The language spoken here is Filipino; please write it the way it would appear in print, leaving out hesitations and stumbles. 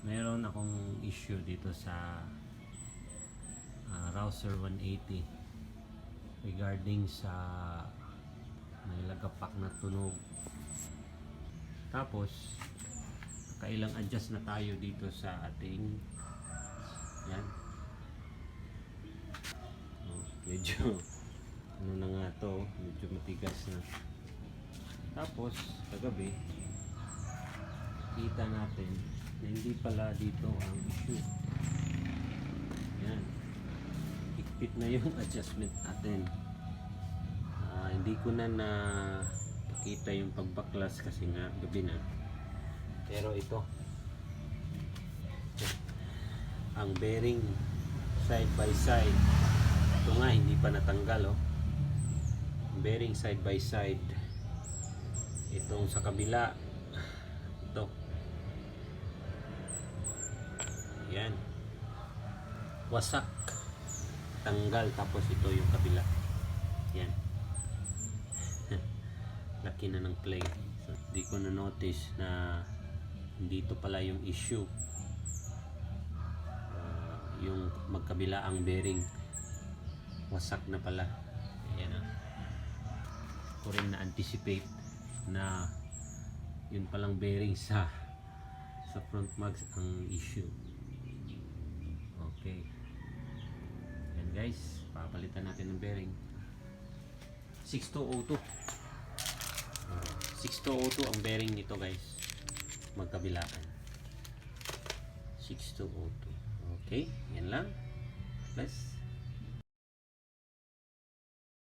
Meron akong issue dito sa Rouser 180 regarding sa may lagapak na tunog. Tapos kailang adjust na tayo dito sa ating yan. Medyo ano na nga to, medyo matigas na. Tapos kagabi kita natin na hindi pala dito ang issue. Yan, higpit na yung adjustment natin. Hindi ko na pakita yung pagbaklas kasi nga gabi na. Pero ito ang bearing side by side, ito nga hindi pa natanggal, oh. Bearing side by side, itong sa kabila, ito yan, wasak, tanggal. Tapos ito yung kabila, yan. Laki na ng play. So, di ko na notice na dito pala yung issue. Yung magkabila ang bearing wasak na pala. Ayan na. Ko rin na anticipate na yun palang bearing sa front mags ang issue. Okay. Yan guys, papalitan natin ng bearing. 6202. 6202 ang bearing nito guys, magkabilaan. 6202. Okay, yan lang. Plus